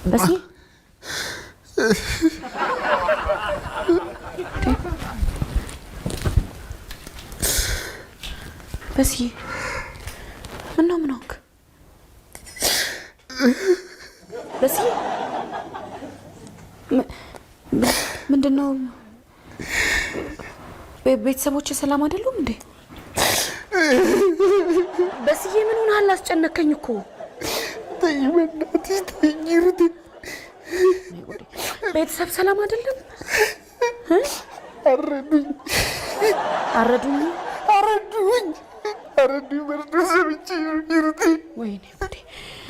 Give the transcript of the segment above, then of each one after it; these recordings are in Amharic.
በሲ በሲ ምን ሆንክ? በሲ ምንድነው? ቤተሰቦች ሰላም አይደሉም እንዴ? በስዬ ምን ሆነሃል? አስጨነቀኝ እኮ። ተይ በእናትሽ ተይኝ ሩቴ። ቤተሰብ ሰላም አይደለም? አረዱኝ መርዶ ሰምቼ ሩቴ። ወይኔ ጉዴ።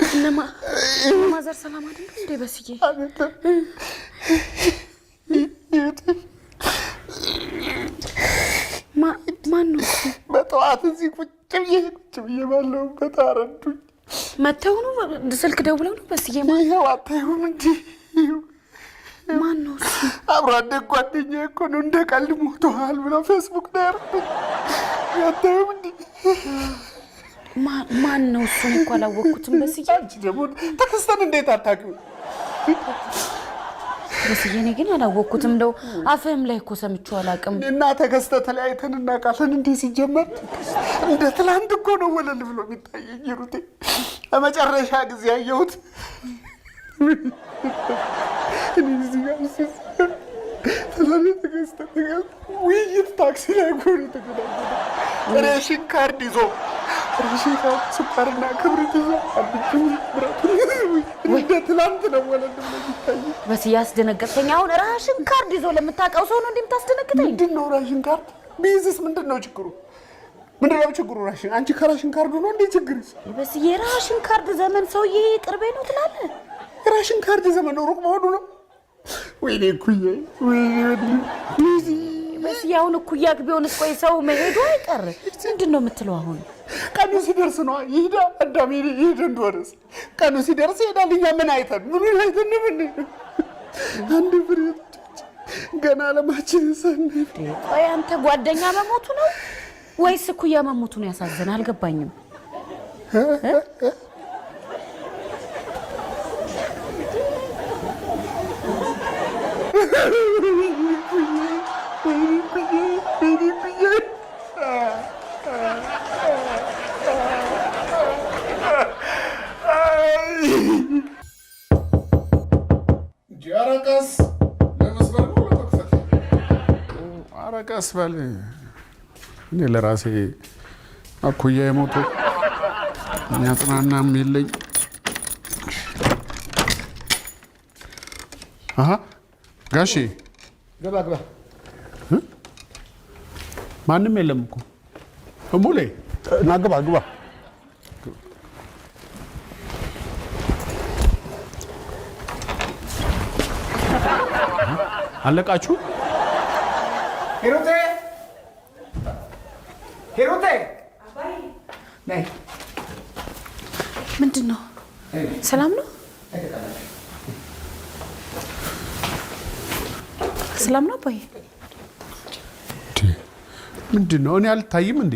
እነማ ዘር ሰላም አይደለም እንዴ? በስዬ ማን ነው? በጠዋት እዚህ ቁጭ ብዬ ባለሁበት አረዱኝ። መተው ነው? ስልክ ደውለው ነው? በስዬ ይኸው አታዩም እንጂ ማን ነው እሱ? አብሮ አደግ ጓደኛዬ እኮ ነው። እንደ ቀልድ ሞተዋል ብለው ፌስቡክ ላይ ያረዱኝ። አታዩም እንጂ ማን ነው? እሱን እኮ አላወቅኩትም። በስዬ አንቺ ደግሞ ተከስተን እንዴት አታውቂው? በስዬ እኔ ግን አላወቅኩትም። እንደው አፍህም ላይ እኮ ሰምቼው አላውቅም። እና ተከስተ ተለያይተን እናውቃለን እንዴ? ሲጀመር እንደ ትላንት እኮ ነው ወለል ብሎ የሚታየኝ ሩቴ። ለመጨረሻ ጊዜ ያየሁት እዚህ ጋር ተከስተ ውይይት ታክሲ ላይ እኮ ነው የተገናኘነው። ሬሽን ካርድ ይዞ ስኳርና ክብሪት ይዞ እንደ ትላንት ነው ወለል ብሎ የሚታየኝ። በስዬ አስደነገጥከኝ። አሁን ራሽን ካርድ ይዞ ለምታውቀው ሰው ነው እንደምታስደነግጠኝ? ምንድን ነው ራሽን ካርድ? ቢዝስ ምንድን ነው ችግሩ? ምንድን ነው ችግሩ? ራሽን አንቺ ከራሽን ካርዱ ነው እንዴ ችግርሽ? በስዬ ራሽን ካርድ ዘመን ሰውዬ ቅርቤ ነው ትላለህ? ራሽን ካርድ ዘመን ሩቅ መሆኑ ነው? ወይኔ እኩዬ በስዬ አሁን እኩያክ ቢሆንስ ቆይ ሰው መሄዱ አይቀር። ምንድን ነው የምትለው አሁን? ቀኑ ሲደርስ ነው ይሄዳ አዳሜ ይሄድ እንደወረስ ቀኑ ሲደርስ ይሄዳል። እኛ ምን አይተን ምን አንድ ፍሬ ገና አለማችን ሰንፍ። ቆይ አንተ ጓደኛ መሞቱ ነው ወይስ እኩያ መሞቱ ነው ያሳዘነ? አልገባኝም። ቀስ በል። እኔ ለራሴ አኩያ የሞቱ የሚያጽናናም የለኝ። ጋሼ ግባ። ማንም የለም እኮ እሙሌ እና ግባ። አለቃችሁ? ሂሩቴ አባይ ነይ። ምንድን ነው? ሰላም ነው? ሰላም ነው አባዬ? ምንድን ነው? እኔ አልታይም እንዴ?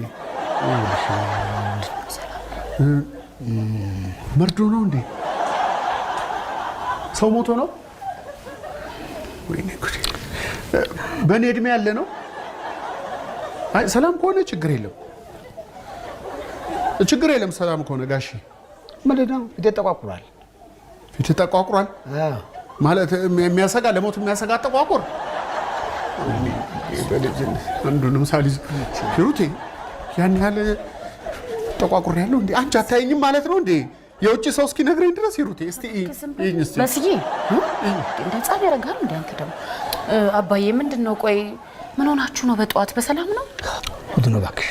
መርዶ ነው እንዴ? ሰው ሞቶ ነው? ወይኔ ጉዴ! በእኔ እድሜ ያለ ነው? አይ ሰላም ከሆነ ችግር የለም። ሰላም ከሆነ ጋሺ ምንድን ነው? ፊት ተቋቁሯል። ፊት ተቋቁሯል ማለት የሚያሰጋ ለሞት የሚያሰጋ ተቋቁር። አንዱንም ሳሊዝ ሂሩቴ ያን ያህል ተቋቁር ያለው እንዴ? አንቺ አታየኝም ማለት ነው እንዴ? የውጭ ሰው እስኪነግረኝ ድረስ ሂሩቴ እስቲ በስዬ እንደ ጻፍ ያደርጋል እንዴ? አንተ ደግሞ አባዬ ምንድን ነው? ቆይ ምን ሆናችሁ ነው? በጠዋት በሰላም ነው? ጉድ ነው እባክሽ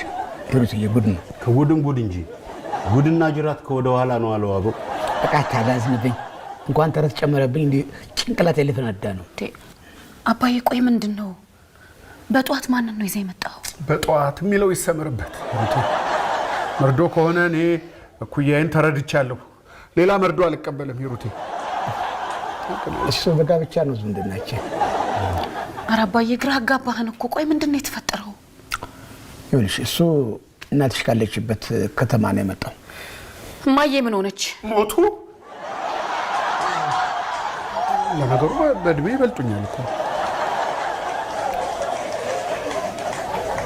ሂሩትዬ፣ ጉድ ነው። ከጉድም ጉድ እንጂ ጉድና ጅራት ከወደ ኋላ ነው አለው አብሮ። በቃ ታላዝንብኝ እንኳን ተረት ጨመረብኝ እንዴ ጭንቅላት የለፈናዳ ነው። አባዬ ቆይ ምንድን ነው? በጠዋት ማንን ነው ይዘህ የመጣው? በጠዋት የሚለው ይሰምርበት። መርዶ ከሆነ እኔ እኩያዬን ተረድቻለሁ። ሌላ መርዶ አልቀበልም ሂሩቴ። እሱ በጋብቻ ነው ዝምድናችን። ኧረ አባዬ ግራ አጋባህን እኮ። ቆይ ምንድን ነው የተፈጠረው? ይኸውልሽ እሱ እናትሽ ካለችበት ከተማ ነው የመጣው። እማዬ ምን ሆነች? ሞቱ። ለነገሩ በእድሜ ይበልጡኛል እኮ።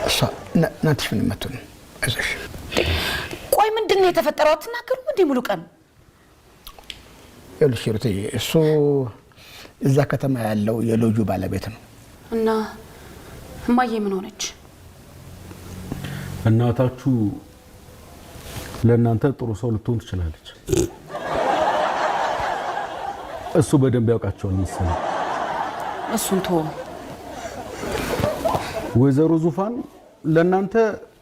እሷ እናትሽ ምን መጥቶ ነው? አይዞሽ። ቆይ ምንድነው የተፈጠረው? አትናገሩም እንዴ ሙሉ ቀን? ይኸውልሽ ሩቴ፣ እሱ እዛ ከተማ ያለው የሎጁ ባለቤት ነው። እና እማዬ ምን ሆነች? እናታችሁ ለእናንተ ጥሩ ሰው ልትሆን ትችላለች። እሱ በደንብ ያውቃቸዋል መሰለኝ። እሱን ተው። ወይዘሮ ዙፋን ለእናንተ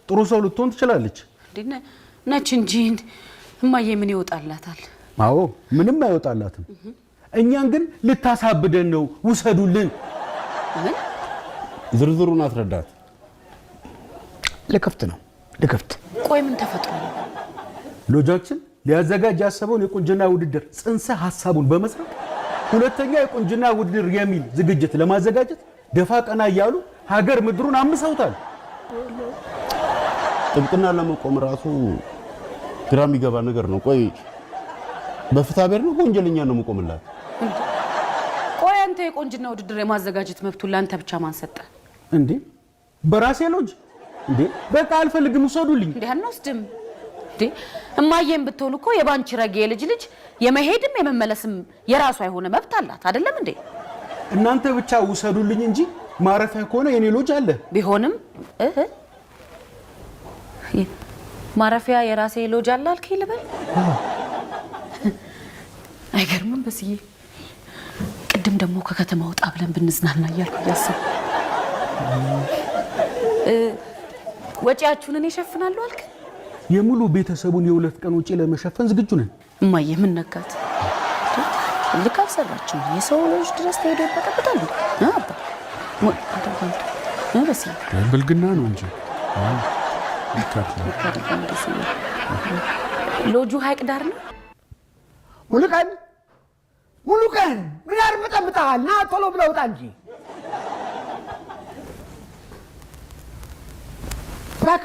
ጥሩ ሰው ልትሆን ትችላለች ነች እንጂ እማዬ ምን ይወጣላታል? አዎ ምንም አይወጣላትም። እኛን ግን ልታሳብደን ነው። ውሰዱልን። ምን ዝርዝሩን አትረዳት። ልክፍት ነው ልክፍት። ቆይ ምን ተፈጥሮ ነው? ሎጃችን ሊያዘጋጅ ያሰበውን የቁንጅና ውድድር ጽንሰ ሐሳቡን በመስራት ሁለተኛ የቁንጅና ውድድር የሚል ዝግጅት ለማዘጋጀት ደፋ ቀና እያሉ ሀገር ምድሩን አምሰውታል። ጥብቅና ለመቆም ራሱ ግራ የሚገባ ነገር ነው። ቆይ በፍትሐ ብሔር ነው ወንጀለኛ ነው መቆምላት? ቆይ አንተ የቁንጅና ውድድር የማዘጋጀት መብቱን ለአንተ ብቻ ማን ሰጠ እንዴ? በራሴ ሎጅ እንዴ? በቃ አልፈልግም፣ ውሰዱልኝ። እንዴ አንወስድም እንዴ? እማዬም ብትሆን እኮ የባንቺ ረጌ ልጅ የመሄድም የመመለስም የራሷ የሆነ መብት አላት አይደለም እንዴ? እናንተ ብቻ ውሰዱልኝ እንጂ ማረፊያ ከሆነ የኔ ሎጅ አለ። ቢሆንም ማረፊያ የራሴ ሎጅ አለ አልከኝ ልበል? አይገርምም? በስዬ ቅድም ደግሞ ከከተማ ወጣ ብለን ብንዝናና እያልኩ እያሰብኩ ወጪያችሁን እኔ እሸፍናለሁ አልክ? የሙሉ ቤተሰቡን የሁለት ቀን ወጪ ለመሸፈን ዝግጁ ነን። እማዬ ምን ነካት? ልክ አልሰራችም። የሰው ልጅ ድረስ ተሄዶ ይበጠበጣል። አባ በስዬ ብልግና ነው እንጂ ሎጁ ሀይቅ ዳር ነው። ሙሉ ቀን ምን ያርበጠብጣል? ና ቶሎ ብለህ ውጣ እንጂ።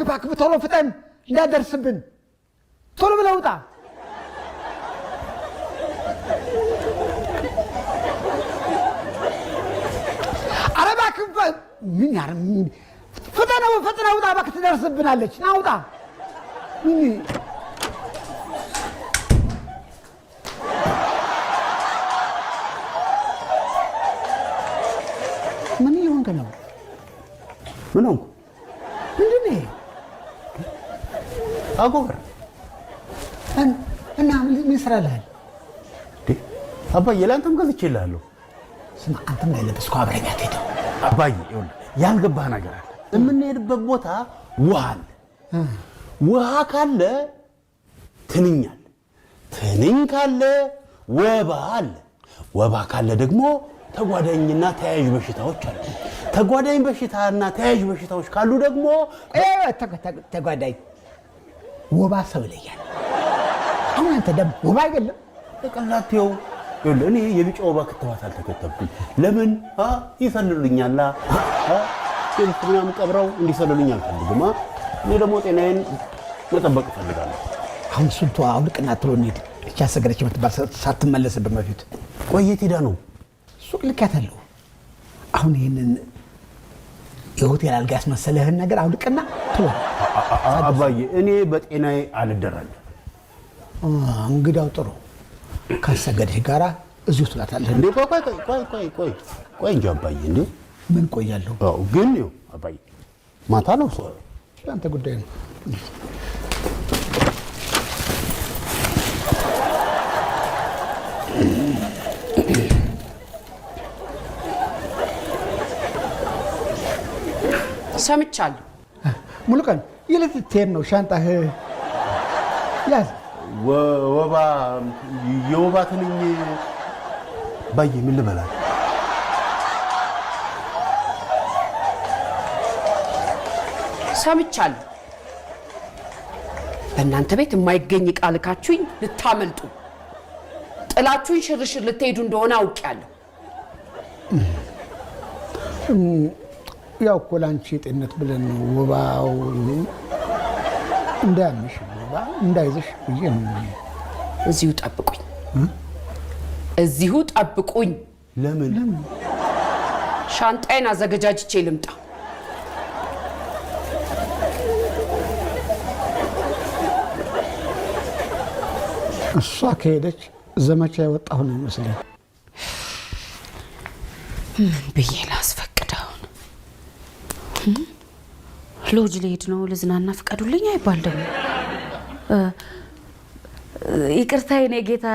እባክህ ቶሎ ፍጠን እንዳደርስብን። ቶሎ ብለህ ውጣ። ኧረ እባክህ ፍጠነው ውጣ። እባክህ ትደርስብናለች። ና ውጣ። ምን እየሆንክ ነው? ምን ሆንኩ? ምንድን ነው አጎበር እና ምን ይሰራልሃል? አባዬ ለአንተም ገዝቼልሃለሁ። ስማ አንተም ላይ ለበስኩ አብረኛ ትሄደው። አባዬ ይኸውልህ ያልገባህ ነገር አለ። የምንሄድበት ቦታ ውሃ አለ። ውሃ ካለ ትንኝ አለ። ትንኝ ካለ ወባ አለ። ወባ ካለ ደግሞ ተጓዳኝና ተያያዥ በሽታዎች አሉ። ተጓዳኝ በሽታና ተያያዥ በሽታዎች ካሉ ደግሞ ተጓዳኝ ወባ ሰው ይለያል። አሁን አንተ ደም ወባ አይደለም ተቀላቴው ይኸውልህ እኔ የቢጫ ወባ ክትባት አልተከተብኩም። ለምን ይሰልልኛል? ምናምን ቀብረው እንዲሰልልኝ አልፈልግም። እኔ ደግሞ ጤናዬን መጠበቅ እፈልጋለሁ። አሁን ስንቱ አውልቅና ትሎ እንሂድ። እቻ ሰገረች የምትባል ሳትመለስብን በፊት ቆየት ሄዳ ነው ሱቅ ልካታለሁ። አሁን ይህንን የሆቴል አልጋ ያስመሰለህን ነገር አውልቅና ትሎ። አባዬ እኔ በጤናዬ አልደራለሁ። እንግዳው ጥሩ ካሰገደሽ ጋራ እዚሁ ትላታለህ እንዴ? ቆይ እንጂ አባዬ እንዴ ምን ቆያለሁ? ግን ይኸው አባዬ ማታ ነው ሰው አንተ ጉዳይ ነው። ሰምቻለሁ። ሙሉ ቀን የለት ትሄድ ነው? ሻንጣህ ያዝ። የወባ ትንኝ ባዬ ምን ልበላል? ሰምቻለሁ። በእናንተ ቤት የማይገኝ ዕቃ ልካችሁኝ ልታመልጡ ጥላችሁኝ ሽርሽር ልትሄዱ እንደሆነ አውቄያለሁ። ያው እኮ ላንቺ ጤንነት ብለን ነው። ወባው እንዳያምሽ ወባ እንዳይዝሽ ብዬ ነው። እዚሁ ጠብቁኝ። ለምን ሻንጣዬን አዘገጃጅቼ ልምጣ? እሷ ከሄደች ዘመቻ የወጣሁ ነው ይመስለኝ። ምን ብዬ ላስፈቅደውን? ሎጅ ልሄድ ነው ልዝናና ፍቀዱልኝ አይባል ደግሞ። ይቅርታ የኔ ጌታ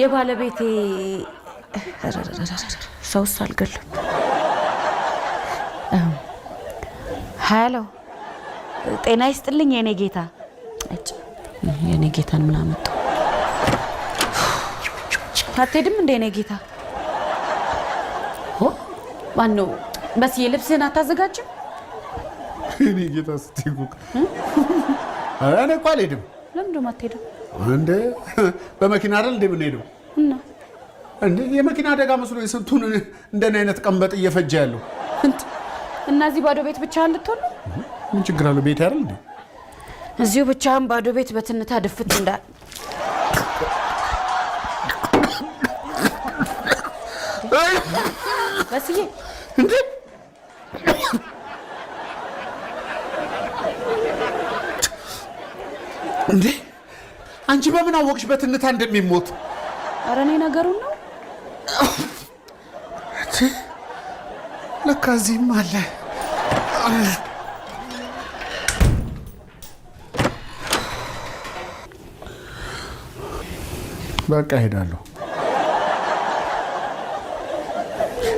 የባለቤቴ ሰውስ አልገለም። ሃሎ ጤና ይስጥልኝ የኔ ጌታ። የኔ ጌታን ምን አመጣው? አትሄድም እንደ የኔ ጌታ? ማነው በስዬ ልብስህን አታዘጋጅም? የኔ ጌታ ስትይቁቅ እኔ እኮ አልሄድም። ለምንድን ነው አትሄድም? እንደ በመኪና አይደል እንደ ምን ሄደው እና እንደ የመኪና አደጋ መስሎ የስንቱን እንደኔ አይነት ቀንበጥ እየፈጀ ያለው እና እዚህ ባዶ ቤት ብቻህን ልትሆን ነው? ምን ችግር አለው? ቤት አይደል እንዴ? እዚሁ ብቻህን ባዶ ቤት በትንታ ድፍት እንዳል በስዬ እንዴ እንዴ አንቺ በምን አወቅሽ በትንታ እንደሚሞት? ኧረ እኔ ነገሩን ነው። ለካ እዚህም አለ። በቃ ሄዳለሁ።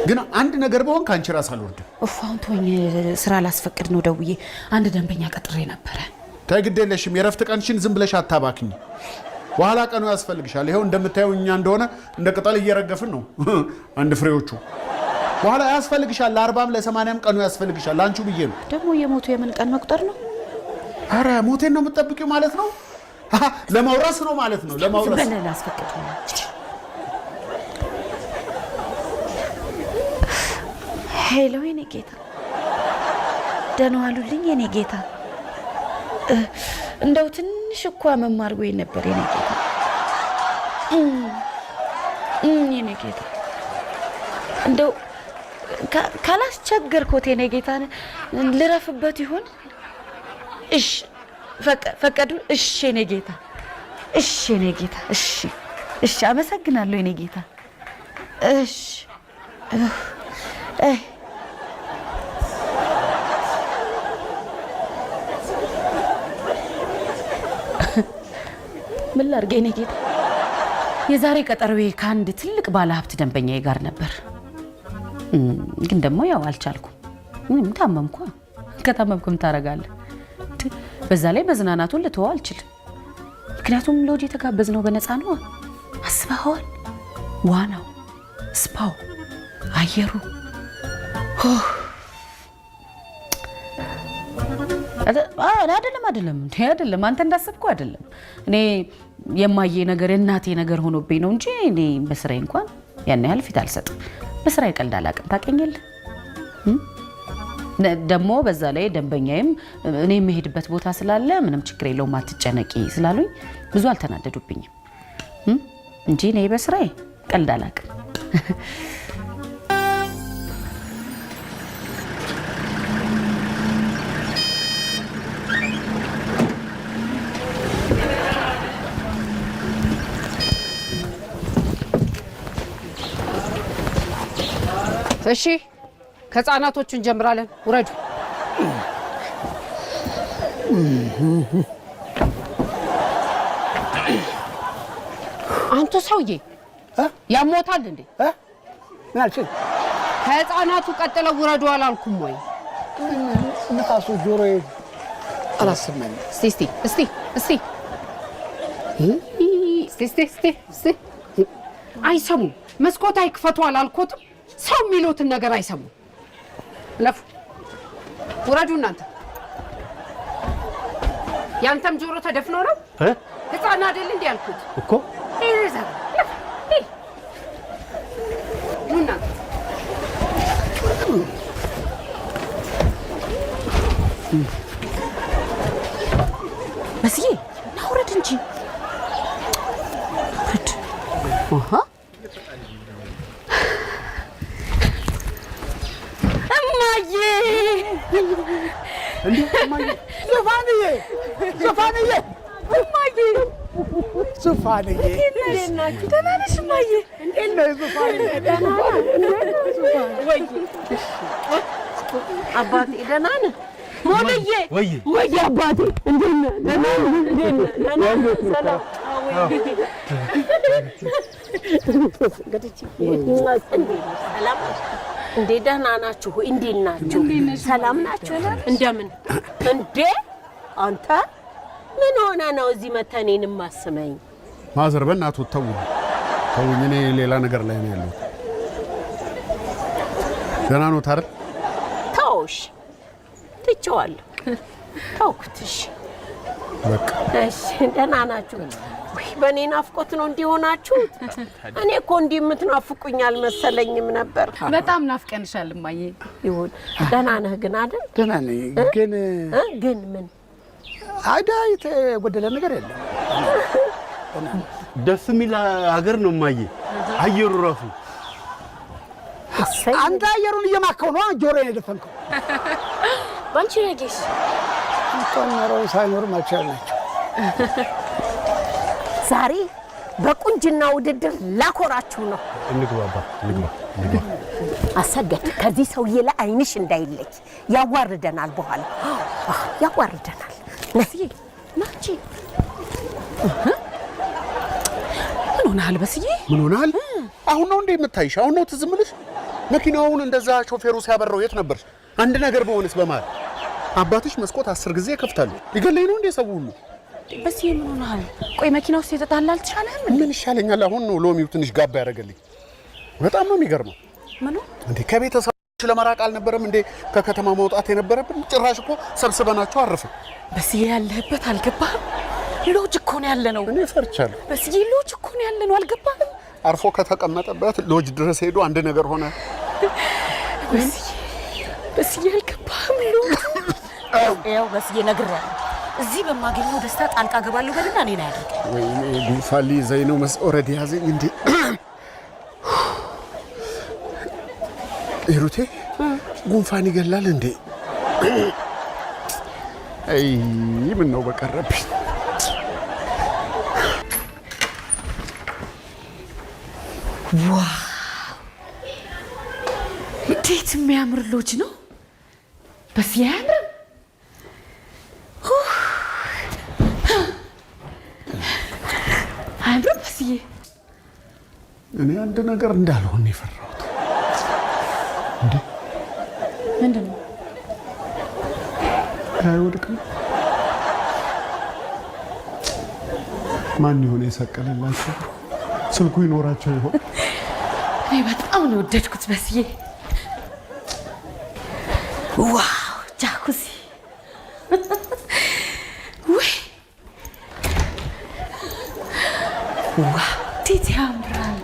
ግን አንድ ነገር በሆን ካንቺ ራስ አልወርድም። አሁን ተወኝ፣ ስራ ላስፈቅድ ነው ደውዬ አንድ ደንበኛ ቀጥሬ ነበረ። ተይ ግድ የለሽም፣ የረፍት ቀንሽን ዝም ብለሽ አታባክኝ። በኋላ ቀኑ ያስፈልግሻል። ይሄው እንደምታየው እኛ እንደሆነ እንደ ቅጠል እየረገፍን ነው አንድ ፍሬዎቹ። በኋላ ያስፈልግሻል፣ ለ40ም ለ80ም ቀኑ ያስፈልግሻል። አንቺ ብዬ ነው ደግሞ የሞቱ የምን ቀን መቁጠር ነው? አረ ሞቴን ነው የምትጠብቂው ማለት ነው? ለማውረስ ነው ማለት ነው? ለማውረስ በለ ላስፈቅድ ነው። ሄሎ የኔ ጌታ፣ ደህና ዋሉልኝ የኔ ጌታ። እንደው ትንሽ እኮ መማርጎኝ ነበር የኔ ጌታ። የኔ ጌታ እንደው ካላስቸገርኩት የኔ ጌታ ልረፍበት ይሆን? እሺ ፈቀዱ? እሺ የኔ ጌታ፣ እሺ የኔ ጌታ፣ እሺ እሺ፣ አመሰግናለሁ የኔ ጌታ። እሺ ምን ላድርግ የኔ ጌታ? የዛሬ ቀጠሮዬ ከአንድ ትልቅ ባለሀብት ደንበኛዬ ጋር ነበር። ግን ደግሞ ያው አልቻልኩም። ምንም ታመምኩ። ከታመምኩም ታረጋለህ። በዛ ላይ መዝናናቱን ልተወው አልችልም። ምክንያቱም ሎጅ የተጋበዝነው በነፃ ነው። አስበኸዋል? ዋናው፣ ስፓው፣ አየሩ አይደለም አንተ እንዳሰብከው አይደለም። እኔ የማየ ነገር የእናቴ ነገር ሆኖብኝ ነው እንጂ እኔ በስራዬ እንኳን ያን ያህል ፊት አልሰጥም። በስራዬ ቀልድ አላውቅም። ታውቀኛለህ። ደግሞ በዛ ላይ ደንበኛዬም እኔ የምሄድበት ቦታ ስላለ ምንም ችግር የለውም አትጨነቂ ስላሉኝ ብዙ አልተናደዱብኝም እንጂ እኔ በስራዬ ቀልድ አላውቅም። እሺ ከህፃናቶቹ እንጀምራለን። ውረዱ። አንተ ሰውዬ ያሞታል እንዴ? ማለት ከህፃናቱ ቀጥለው ውረዱ አላልኩም ወይ? ንፋሱ ጆሮዬ አላሰማኝም። እስቲ አይሰሙም። መስኮት አይክፈቱ አላልኩትም? ሰው የሚሉትን ነገር አይሰሙም። ለፉ ውረዱ እናንተ። ያንተም ጆሮ ተደፍኖ ነው? ህፃን አይደል እንዴ ያልኩት እኮ። ኑና በስዬ ናውረድ እንጂ እንዴ እማዬ ዙፋንዬ ዙፋንዬ እማዬ ዙፋንዬ እንዴት ናችሁ? ደህና ነሽ እማዬ? እንዴት ነው ዙፋንዬ? ወይ አባቴ ደህና ነህ? ሞልዬ ወይ አባቴ እንዴት ነህ? ደህና ነህ? እንዴት ነህ? ደህና ነህ? ሰላም ሰላም እንዴ? ደህና ናችሁ? እንዴት ናችሁ? ሰላም ናችሁ? እንደምን እንዴ? አንተ ምን ሆነ ነው እዚህ መተህ እኔን የማስመኝ? ማዘር በእናትዎ ተውኝ፣ እኔ ሌላ ነገር ላይ ነው ያለሁት። ደህና ነው ታዲያ? ተውሽ፣ ትቼዋለሁ፣ ተውኩትሽ። በቃ እሺ፣ ደህና ናችሁ? ወይ በእኔ ናፍቆት ነው እንዲሆናችሁት? እኔ እኮ እንዲህ የምትናፍቁኝ አልመሰለኝም ነበር። በጣም ናፍቀንሻል እማዬ። ይሁን። ደህና ነህ ግን አይደል? ደህና ነኝ። ግን ምን አይዳ የተጎደለ ነገር የለም። ደስ የሚል ሀገር ነው እማዬ። አየሩ ራሱ አንተ አየሩን እየማከው ነው ጆሮዬን የደፈንከው። ባንቺ ነጌሽ ኖረው ሳይኖር ማቻል ናቸው። ዛሬ በቁንጅና ውድድር ላኮራችሁ ነው። እንግባባ። አሰገድ ከዚህ ሰውዬ ላይ አይንሽ እንዳይለይ፣ ያዋርደናል። በኋላ ያዋርደናል። ነስዬ ናቺ ምን ሆነሃል በስዬ? ምን ሆነሃል? አሁን ነው እንዴ የምታይሽ? አሁን ነው ትዝ እምልሽ? መኪናውን እንደዛ ሾፌሩ ሲያበረው የት ነበርሽ? አንድ ነገር በሆነስ በማል አባትሽ መስኮት 10 ጊዜ ይከፍታሉ። ሊገለኝ ነው እንዴ ሰው ሁሉ? በስዬ ምን ሆነሃል? ቆይ መኪና ውስጥ የተጣላ አልተሻለህም? ምን ይሻለኛል? አሁን ነው ሎሚው ትንሽ ጋባ ያደረገልኝ። በጣም ነው የሚገርመው። ምኑ እንዴ ከቤተሰቦች ለመራቅ አልነበረም እንዴ ከከተማ መውጣት የነበረብን? ጭራሽ እኮ ሰብስበናቸው አረፍን። በስዬ ያለህበት አልገባህም? ሎጅ እኮ ነው ያለ ነው። እኔ ፈርቻለሁ። በስዬ ሎጅ እኮ ነው ያለ ነው። አልገባህም? አርፎ ከተቀመጠበት ሎጅ ድረስ ሄዶ አንድ ነገር ሆነ። በስዬ አልገባህም? ሎጅ ያው በስዬ ነግሬሃለሁ። እዚህ በማገኘው ደስታ ጣልቃ ገባለሁ በልና እኔን አያደርገኝ። ወይኔ ጉንፋን ሊይዘኝ ነው ኦልሬዲ ያዘኝ እንዴ። ሂሩቴ ጉንፋን ይገላል እንዴ? አይ ምን ነው በቀረብኝ። ዋው እንዴት የሚያምር ሎጅ ነው! በስዬ አያምርም? አያምርም በስዬ? እኔ አንድ ነገር እንዳልሆን የፈራሁት እንዴ። ምንድን ነው? አይወድቅም? ማን ይሆን የሰቀለላቸው? ስልኩ ይኖራቸው ይሆን? እኔ በጣም ነው ወደድኩት በስዬ። ዋው ጃኩዚ ወይ ዋው እንዴት ያምራል!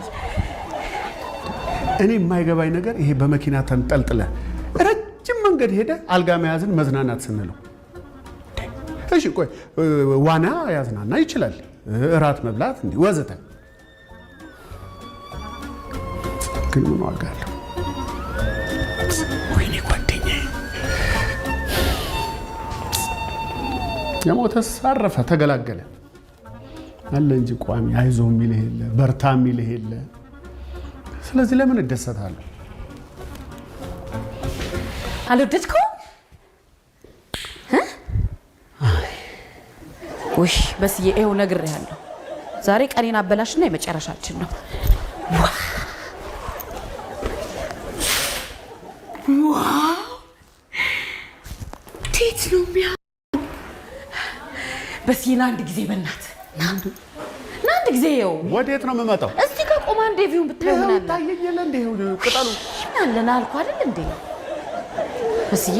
እኔ የማይገባኝ ነገር ይሄ በመኪና ተንጠልጥለ ረጅም መንገድ ሄደ አልጋ መያዝን መዝናናት ስንለው፣ እሺ ቆይ ዋና ያዝናና ይችላል፣ እራት መብላት እንዲህ ወዘተ፣ ግን ምን ዋጋ አለው? ወይኔ ጓደኛዬ የሞተስ አረፈ ተገላገለ አለ እንጂ ቋሚ አይዞህ የሚልህ የለ፣ በርታ የሚልህ የለ። ስለዚህ ለምን እደሰታለሁ? አልወደድከውም? ውይ በስዬ ይኸው ነግሬሃለሁ። ዛሬ ቀኔን አበላሽና የመጨረሻችን ነው። ዋው እንዴት ነው የሚያምር! በስዬ ና አንድ ጊዜ በእናትህ ና አንድ ጊዜ። ይኸው ወዴት ነው የምመጣው? እስቲ ከቆማ እንደ ቪውን ብታየው ምን አለ? ታየኝ የለ እንደ ቅጠሉ አለና አልኩህ አይደል እንዴ? በስዬ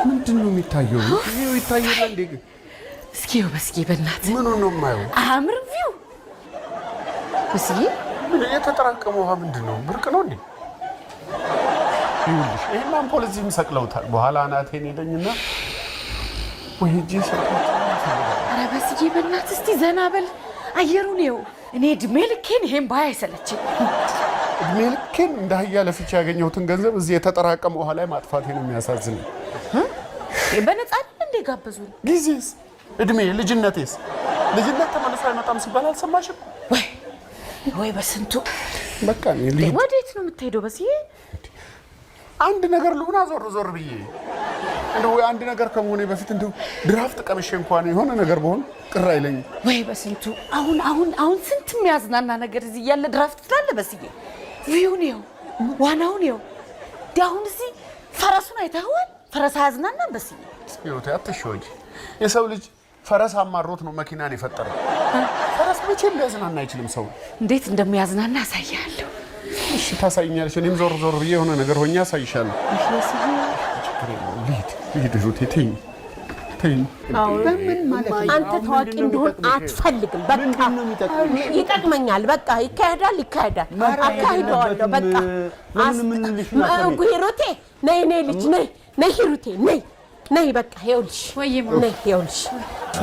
ምንድን ነው የሚታየው? ይኸው ይታየለ እንዴ? እስኪ ይኸው በስዬ በእናትህ ምኑን ነው የማየው? አያምርም ቪው? በስዬ ምን የተጠራቀመ ውሃ ምንድን ነው? ብርቅ ነው እንዴ? ይኸውልሽ ይሄን አምፖል እዚህ ሰቅለውታል። በኋላ አናቴን ሄደኝና ወይ እጄ ሰቅለውታል። ኧረ በስዬ በእናትህ እስቲ ዘና በል። አየሩን ይኸው። እኔ እድሜ ልኬን ይሄን ባይ አይሰለችኝ። እድሜ ልኬን እንደ አህያ ለፍቼ ያገኘሁትን ገንዘብ እዚህ የተጠራቀመ ውሃ ላይ ማጥፋቴ ነው የሚያሳዝነው። በነፃ እንደ ጋበዙን ጊዜስ፣ እድሜ፣ ልጅነቴስ ልጅነት ተመልሶ አይመጣም ሲባል አልሰማሽም? ወይ በስንቱ በቃ ልሂድ። ወዴት ነው የምትሄደው? በዚህ አንድ ነገር ልሁና ዞር ዞር ብዬ እንደው አንድ ነገር ከመሆኔ በፊት እንደው ድራፍት ቀምሼ እንኳን የሆነ ነገር በሆን ቅር አይለኝም። ወይ በስንቱ አሁን ስንት የሚያዝናና ነገር እዚህ ያለ ድራፍት ትላለ። በስዬ ቪውን ይኸው፣ ዋናውን ይኸው። አሁን እዚህ ፈረሱን አይተኸዋል? ፈረስ አያዝናናም? በስዬ ይኸው አትሽወጂ። የሰው ልጅ ፈረስ አማሮት ነው መኪናን የፈጠረው። ፈረስ መቼም ሊያዝናና አይችልም ሰው። እንዴት እንደሚያዝናና አሳያለሁ። እሺ ታሳይኛለሽ። እኔም ዞር ዞር ብዬ የሆነ ነገር ሆኜ አሳይሻለሁ። ልሂድ ሩቴ፣ ተይኝ። አንተ ታዋቂ እንደሆን አትፈልግም። በቃ ይጠቅመኛል። በቃ ይካሄዳል። አካሂደዋለሁ። በቃ ሂሩቴ ነይ፣ ልጅ ነይ፣ ሂሩቴ ነይ። በቃ ይኸውልሽ፣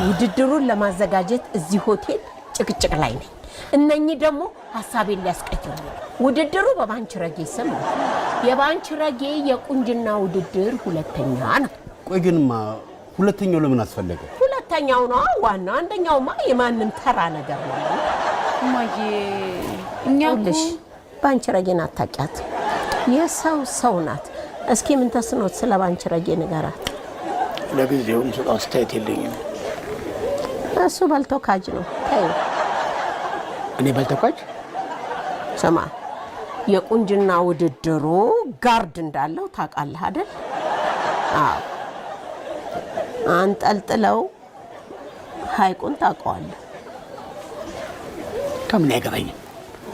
ውድድሩን ለማዘጋጀት እዚህ ሆቴል ጭቅጭቅ ላይ ነኝ። እነኚህ ደግሞ ሀሳቤን ሊያስቀይሩ። ውድድሩ በባንችረጌ ስም ነው። የባንችረጌ የቁንጅና ውድድር ሁለተኛ ነው። ቆይ ግንማ ሁለተኛው ለምን አስፈለገ? ሁለተኛው ነው ዋና። አንደኛውማ የማንም ተራ ነገር ነው። ማዬ እኛ ልሽ ባንችረጌን አታውቂያት? የሰው ሰው ናት። እስኪ ምን ተስኖት ስለ ባንችረጌ ንገራት። ለጊዜው እንሰጣው አስተያየት የለኝም። እሱ ባልተካጅ ነው። ተይው። እኔ ባልተካጅ ስማ፣ የቁንጅና ውድድሩ ጋርድ እንዳለው ታውቃለህ አይደል? አዎ። አንጠልጥለው ሐይቁን ታውቀዋለህ። ከምን አይገባኝም።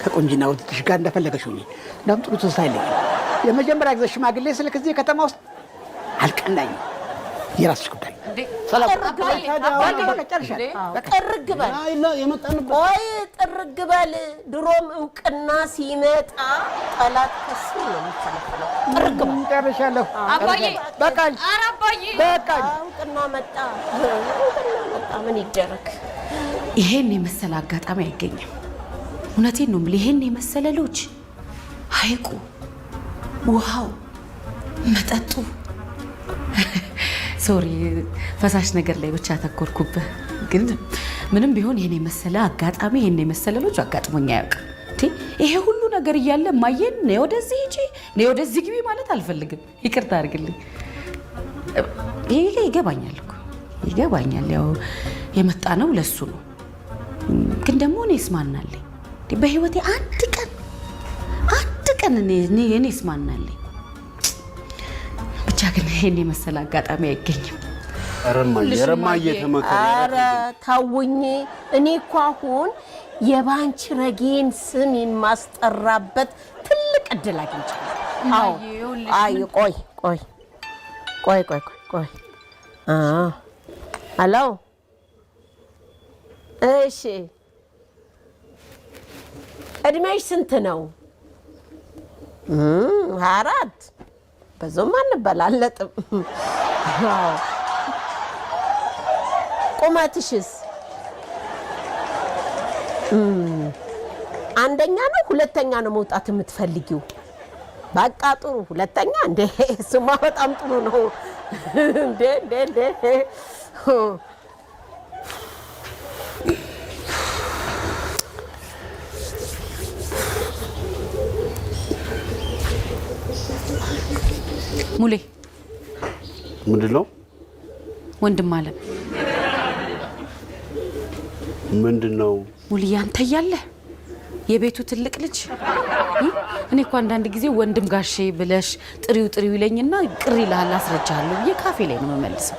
ከቁንጅና ውድድርሽ ጋር እንደፈለገሽ ሁኚ። እንደውም ጥሩ ትዝታ የለኝም። የመጀመሪያ ጊዜ ሽማግሌ ስልክ እዚህ ከተማ ውስጥ አልቀናኝም። የራስሽ ጉዳይ። ጥርግ በል። ድሮም እውቅና ሲመጣ ጠላት ከሱ ነው የሚፈለፈለው። ጥርግ በል። ጨርሻለሁ። በቃኝ። እውቅና መጣ። ምን ይደረግ? ይሄን የመሰለ አጋጣሚ አይገኝም። እውነቴን ነው የምልህ። ይሄን የመሰለ ልጅ፣ ሐይቁ፣ ውሃው፣ መጠጡ ሶሪ ፈሳሽ ነገር ላይ ብቻ ተኮርኩብህ። ግን ምንም ቢሆን ይሄን የመሰለ አጋጣሚ ይሄን የመሰለ ልጅ አጋጥሞኝ አያውቅም። ይሄ ሁሉ ነገር እያለ ማየን ነው ወደዚህ ሂጂ ነው ወደዚህ ግቢ ማለት አልፈልግም። ይቅርታ አድርግልኝ። ይሄ ይገባኛል እኮ ይገባኛል። ያው የመጣ ነው ለሱ ነው። ግን ደግሞ እኔስ ማናለኝ? በህይወቴ አንድ ቀን እኔስ ማናለኝ? ብቻ ግን ይሄን የመሰለ አጋጣሚ አይገኝም። ረማ እየተመከረ ኧረ ተውኝ። እኔ እኮ አሁን የባንችረጌን ስም የማስጠራበት ትልቅ እድል አግኝቻለሁ። አይ ቆይ ሄሎ፣ እሺ፣ እድሜሽ ስንት ነው? 24 በዞም አንበላለጥም። ቁመትሽስ አንደኛ ነው ሁለተኛ ነው መውጣት የምትፈልጊው? በቃ ጥሩ ሁለተኛ። እንዴ እሱማ በጣም ጥሩ ነው። እንዴ ሙሌ ምንድን ነው? ወንድም አለም ምንድን ነው? ሙሌ አንተ እያለህ የቤቱ ትልቅ ልጅ እኔ እኮ አንዳንድ ጊዜ ወንድም ጋሼ ብለሽ ጥሪው ይለኝና ቅር ይልሃል። አስረጃለሁ ብዬ ካፌ ላይ ነው የምመልሰው።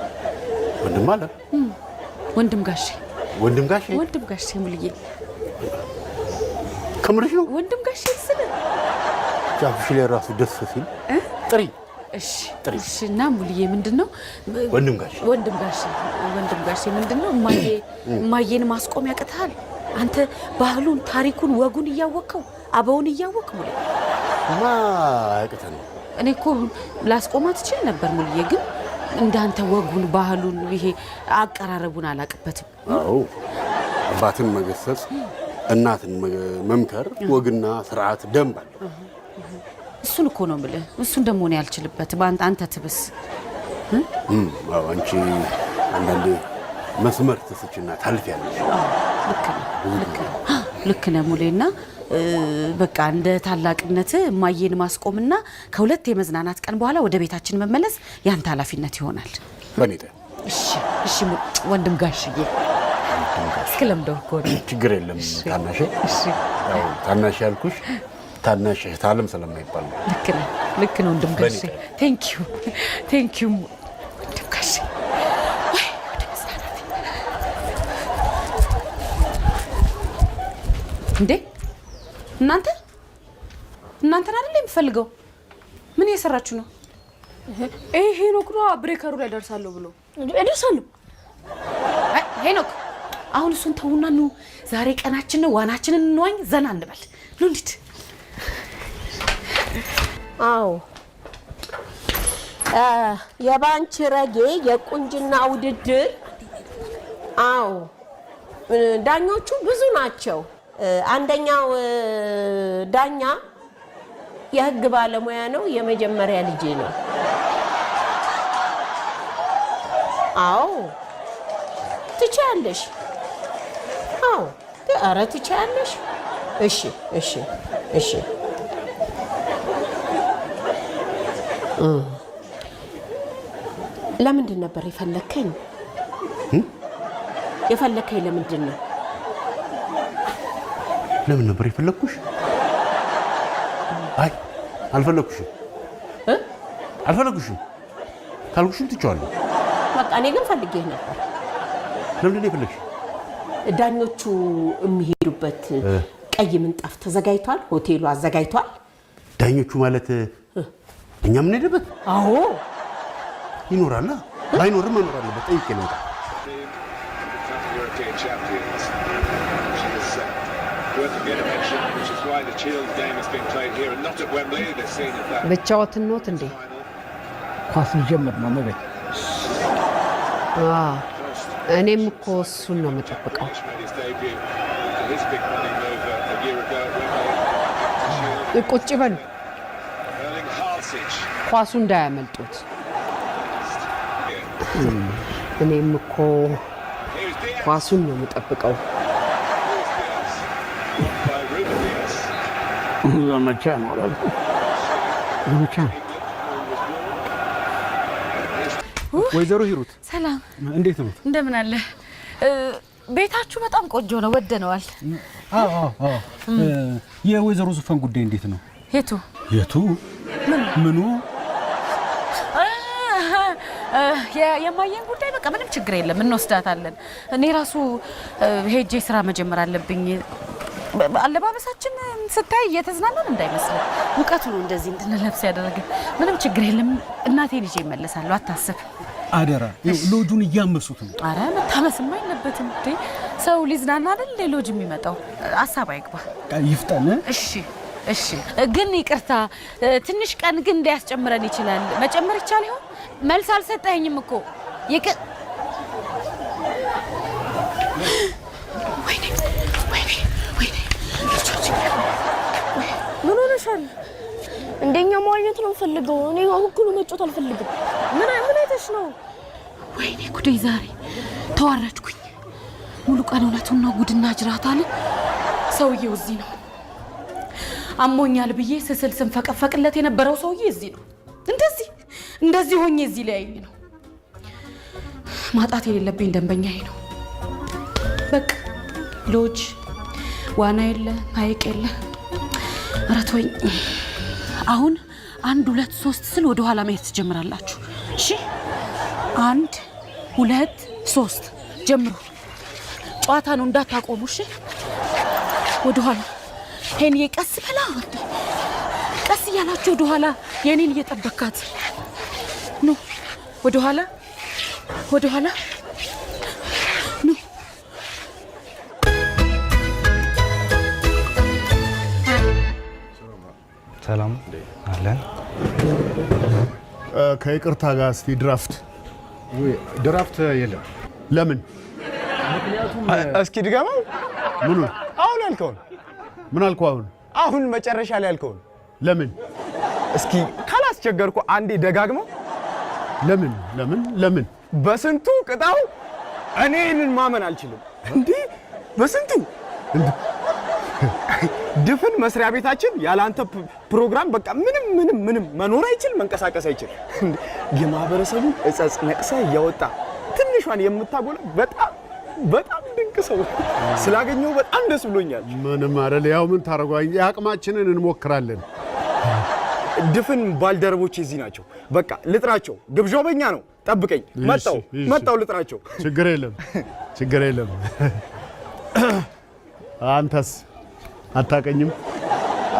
ወንድም አለ? ወንድም ጋሼ ሙልዬ ከምርሽ ነው? ወንድም ጋሼ ስለ ጃፍሽ ላይ ራሱ ደስ ሲል ጥሪ እሺ እና ሙልዬ ምንድነው ወንድም ጋሼ ምንድነው? እማዬን ማስቆም ያቅታል? አንተ ባህሉን፣ ታሪኩን፣ ወጉን እያወቀው አበውን እያወቅ ሙልዬ ያቅተን። እኔ እኮ ላስቆማት እችል ነበር ሙልዬ፣ ግን እንዳንተ ወጉን፣ ባህሉን፣ ይሄ አቀራረቡን አላቅበትም። አዎ አባትን መገሰጽ እናትን መምከር ወግና ስርዓት ደንብ አለ። እሱን እኮ ነው የምልህ። እሱን ደግሞ እኔ አልችልበትም። አንተ ትብስ። አዎ አንቺ አንዳንዴ መስመር ትስችና ታልፊያለሽ። ልክ ነህ ሙሌና በቃ እንደ ታላቅነት ማየን ማስቆምና ከሁለት የመዝናናት ቀን በኋላ ወደ ቤታችን መመለስ ያንተ ኃላፊነት ይሆናል። በኔታ እሺ ወንድም ጋሽዬ እስከለምደው እኮ ነው። ችግር የለም ታናሽ። ያው ታናሽ ያልኩሽ ታናሽ ታለም ስለማይባል ነው። ልክ ነው ወንድም ጋሽ። ቴንክ ዩ ወንድም ጋሽ። እንዴ እናንተን አይደል የምፈልገው? ምን እየሰራችሁ ነው? ሄኖክ ነው ብሬከሩ ላይ ደርሳለሁ ብሎ እደርሳለሁ። ሄኖክ አሁን እሱን ተውና ነው ዛሬ ቀናችን ነው። ዋናችንን እንዋኝ፣ ዘና እንበል። ሉሊት አዎ የባንቺ ረጌ የቁንጅና ውድድር። አዎ ዳኞቹ ብዙ ናቸው። አንደኛው ዳኛ የህግ ባለሙያ ነው። የመጀመሪያ ልጄ ነው። አዎ ትችያለሽ። አዎ ኧረ ትችያለሽ። እሺ ለምንድን ነበር የፈለከኝ? የፈለከኝ ለምንድን ነው? ለምን ነበር የፈለኩሽ? አይ አልፈለኩሽም። ካልኩሽም ትቼዋለሁ። በቃ እኔ ግን ፈልጌ ነበር። ለምን ነው የፈለግሽ? ዳኞቹ የሚሄዱበት ቀይ ምንጣፍ ተዘጋጅቷል። ሆቴሉ አዘጋጅቷል። ዳኞቹ ማለት እኛ ምን ሄደበት? አዎ ይኖራል። ባይኖርም መኖር አለበት። ጠይቄ ነው። ብቻዎትን ኖት እንዴ? ኳስ ሊጀምር ነው መቤት። እኔም እኮ እሱን ነው የምጠብቀው። ቁጭ በሉ፣ ኳሱ እንዳያመልጡት። እኔም እኮ ኳሱን ነው የምጠብቀው። ዘመቻ ነው አላልኩም? ዘመቻ ነው። ወይዘሮ ሂሩት ሰላም፣ እንዴት ነው? እንደምን አለ? ቤታችሁ በጣም ቆንጆ ነው፣ ወደነዋል። የወይዘሮ ዙፋን ጉዳይ እንዴት ነው? የቱ ምኑ? የማየን ጉዳይ በቃ ምንም ችግር የለም፣ እንወስዳታለን። እኔ ራሱ ሄጄ ስራ መጀመር አለብኝ። አለባበሳችን ስታይ እየተዝናናን እንዳይመስል፣ ሙቀቱ ነው እንደዚህ እንድንለብስ ያደረገን። ምንም ችግር የለም፣ እናቴን ይዤ እመለሳለሁ፣ አታስብ። አደራ ሎጁን እያመሱት ነው። አረ መታመስማ የለበትም እንዴ፣ ሰው ሊዝናና አይደል ሎጅ የሚመጣው። ሀሳብ አይግባ፣ ይፍጠን። እሺ ግን ይቅርታ፣ ትንሽ ቀን ግን እንዳያስጨምረን ይችላል። መጨመር ይቻል ይሆን? መልስ አልሰጠኝም እኮ ምን ሆነሻል? እንደኛ ማግኘት ነው ፈልገው። እኔ አሁን እኮ መጫወት አልፈልግም። ምን አይተሽ ነው? ወይኔ ጉዴ! ዛሬ ተዋረድኩኝ። ሙሉ ቀን እውነቱን ነው ጉድና ጅራት አለ። ሰውዬው እዚህ ነው። አሞኛል ብዬ ስስል ስንፈቀፈቅለት የነበረው ሰውዬ እዚህ ነው። እንደዚህ ሆኜ እዚህ ላይ ነው። ማጣት የሌለብኝ ደንበኛዬ ነው። በቃ ሎጅ፣ ዋና የለ፣ ሐይቅ የለ። ኧረ ተወኝ። አሁን 1 2 3 ስል ወደ ኋላ መሄድ ትጀምራላችሁ። እሺ 1 2 3 ጀምሩ። ጨዋታ ነው እንዳታቆሙ። እሺ ወደ ኋላ ሄን ቀስ በላ። ቀስ እያላችሁ ወደ ኋላ የኔን እየጠበካት ነው። ወደ ኋላ ነው። ሰላም አለን። ከይቅርታ ጋር እስቲ ድራፍት የለም። ለምን? እስኪ ድገመው። ምኑ? አሁን ያልከውን ምን አልኩህ? አሁን መጨረሻ ላይ ያልከውን ለምን? እስኪ ካላስቸገርኩ አንዴ ደጋግመው። ለምን? በስንቱ ቅጣው። እኔን ማመን አልችልም እንዴ! በስንቱ ድፍን መስሪያ ቤታችን ያላንተ ፕሮግራም በቃ ምንም መኖር አይችል፣ መንቀሳቀስ አይችል። የማህበረሰቡን እጸጽ ነቅሰ ያወጣ ትንሿን የምታጎላ በጣም ድንቅ ሰው ስላገኘው በጣም ደስ ብሎኛል። ምንም አይደል። ያው ምን ታረጋኝ? ያቅማችንን እንሞክራለን። ድፍን ባልደረቦች እዚህ ናቸው። በቃ ልጥራቸው። ግብዣው በእኛ ነው። ጠብቀኝ። መጣው ልጥራቸው። ችግር የለም። አንተስ አታቀኝም?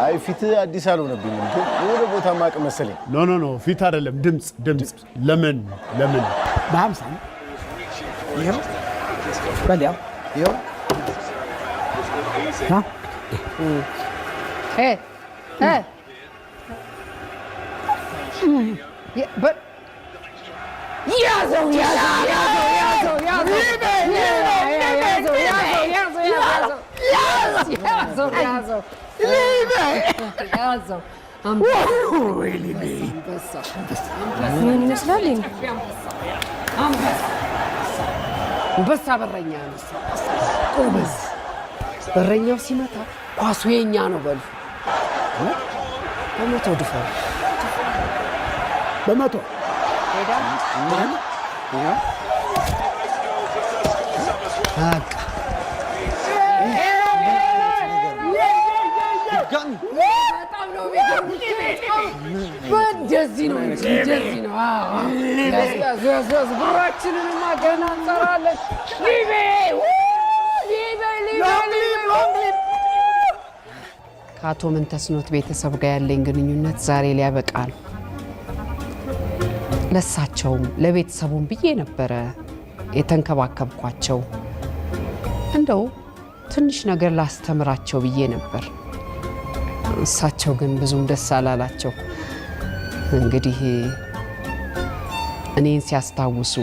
አይ ፊት አዲስ አልሆነብኝም፣ ግን ወደ ቦታ ማቅ መሰለኝ። ኖ ፊት አይደለም፣ ድምጽ። ለምን በ50 ይሄው በሊያው ይሄው ያዘው ምን ይመስላል? አንበሳ በረኛ ነው። ቆመዝ በረኛው ሲመታ ኳሱ የኛ ነው በሉ። በመቶ ድፈው በመቶ ሄዳ እንደዚህ ነው። ብራችንንማ ገና እንሰራለን። ከአቶ ምንተስኖት ቤተሰብ ጋር ያለኝ ግንኙነት ዛሬ ሊያበቃ ነው። ለሳቸውም ለቤተሰቡም ብዬ ነበረ የተንከባከብኳቸው። እንደው ትንሽ ነገር ላስተምራቸው ብዬ ነበር። እሳቸው ግን ብዙም ደስ አላላቸው። እንግዲህ እኔን ሲያስታውሱ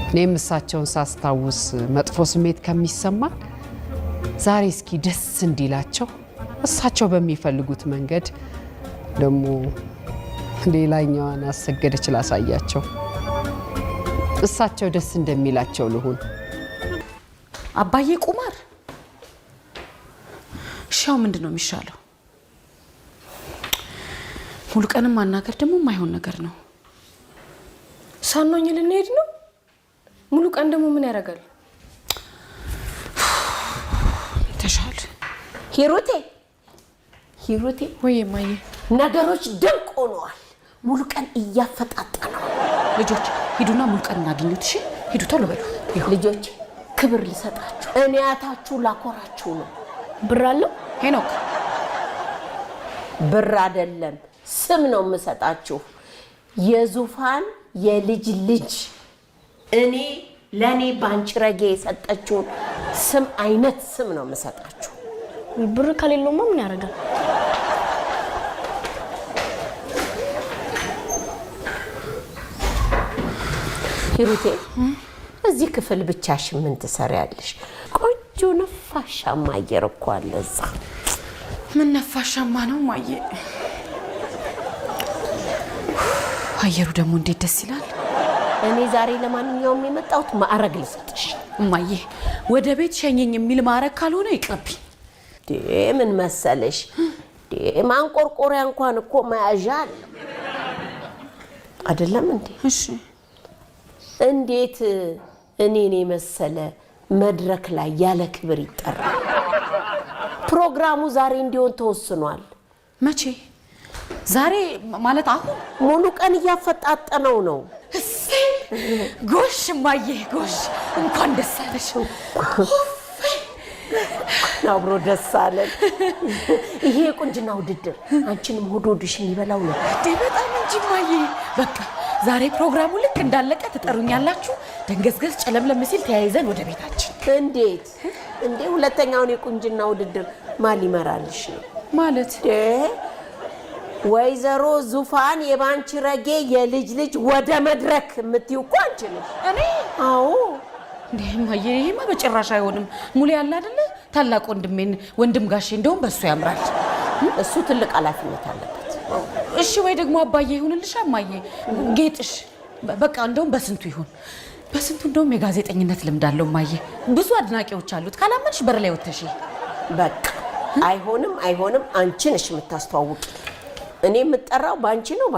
እኔም እሳቸውን ሳስታውስ መጥፎ ስሜት ከሚሰማን ዛሬ እስኪ ደስ እንዲላቸው እሳቸው በሚፈልጉት መንገድ ደግሞ ሌላኛዋን አሰገደች ላሳያቸው። እሳቸው ደስ እንደሚላቸው ልሁን። አባዬ ቁማር ሻው ምንድን ነው የሚሻለው? ሙሉ ቀንም ማናገር ደግሞ የማይሆን ነገር ነው። ሳኖኝ ልንሄድ ነው። ሙሉ ቀን ደግሞ ምን ያደርጋል? ተሻለ ሂሩቴ ወይ ማየ ነገሮች ድንቅ ሆነዋል። ሙሉ ቀን እያፈጣጠነው። ልጆች ሂዱና ሙሉ ቀን እናገኙት። እሺ ሂዱ፣ ቶሎ በሉ። ልጆች ክብር ልሰጣችሁ፣ እኔ አያታችሁ ላኮራችሁ ነው። ብር አለው ሄኖክ? ብር አይደለም ስም ነው የምሰጣችሁ። የዙፋን የልጅ ልጅ እኔ ለኔ ባንቺ ረጌ የሰጠችውን ስም አይነት ስም ነው የምሰጣችሁ። ብር ከሌለውማ ምን ያደርጋል? ሂሩቴ እዚህ ክፍል ብቻሽን ምን ትሰሪያለሽ? ቆንጆ ነፋሻማ አየር እኮ አለ እዛ። ምን ነፋሻማ ነው ማየ? አየሩ ደግሞ እንዴት ደስ ይላል። እኔ ዛሬ ለማንኛውም የመጣሁት ማዕረግ ልሰጥሽ። እማዬ ወደ ቤት ሸኘኝ የሚል ማዕረግ ካልሆነ ይቅርብኝ። ምን መሰለሽ ማንቆርቆሪያ እንኳን እኮ መያዣ አለ አይደለም እንዴ? እሺ እንዴት እኔን የመሰለ መድረክ ላይ ያለ ክብር ይጠራል? ፕሮግራሙ ዛሬ እንዲሆን ተወስኗል። መቼ? ዛሬ ማለት አሁን ሙሉ ቀን እያፈጣጠነው ነው። ጎሽ እማዬ ጎሽ፣ እንኳን ደስ አለሽ። አብሮ ደስ አለን። ይሄ የቁንጅና ውድድር አንቺንም ሆድሽን ይበላው ነው። በጣም እንጂ እማዬ። በቃ ዛሬ ፕሮግራሙ ልክ እንዳለቀ ትጠሩኛላችሁ። ደንገዝገዝ ጨለምለም ሲል ተያይዘን ወደ ቤታችን። እንዴት እንዴ? ሁለተኛውን የቁንጅና ውድድር ማን ሊመራልሽ ነው? ማለት ወይዘሮ ዙፋን የባንቺ ረጌ የልጅ ልጅ ወደ መድረክ የምትይው እኮ አንቺ ነሽ። እኔ? አዎ። እንዴ እማዬ፣ ይሄማ በጭራሽ አይሆንም። ሙሉ ያለ አይደለ ታላቅ ወንድም ጋሼ እንደውም በሱ ያምራል። እሱ ትልቅ ኃላፊነት አለበት። እሺ ወይ ደግሞ አባዬ ይሁንልሽ አማዬ ጌጥሽ በቃ እንደውም በስንቱ ይሁን በስንቱ እንደውም የጋዜጠኝነት ልምድ አለው ማዬ ብዙ አድናቂዎች አሉት ካላመንሽ በር ላይ ወተሽ በቃ አይሆንም አንቺ ነሽ የምታስተዋውቂ እኔ የምጠራው ባንቺ ነው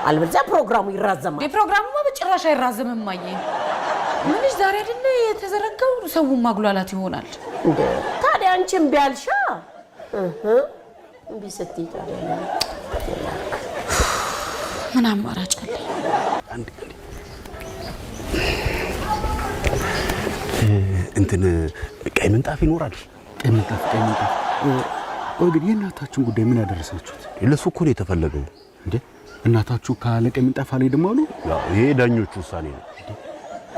አልበዛ ፕሮግራሙ ይራዘማል የፕሮግራሙማ በጭራሽ አይራዘምም ማዬ ምንሽ ዛሬ አይደለ የተዘረጋው ሰውን ማግሏላት ይሆናል ታዲያ አንቺም ቢያልሻ ቢሰጥይ ታዲያ ምን አማራጭ አለ እንትን ቀይ ምንጣፍ ይኖራል ቀይ ምንጣፍ እንግዲህ እናታችሁን ጉዳይ ምን ያደረሳችሁት ለሱ እኮ ነው የተፈለገው እንዴ እናታችሁ ካለ ቀይ ምንጣፍ ላይ ደግሞ አሉ ይሄ ዳኞቹ ውሳኔ ነው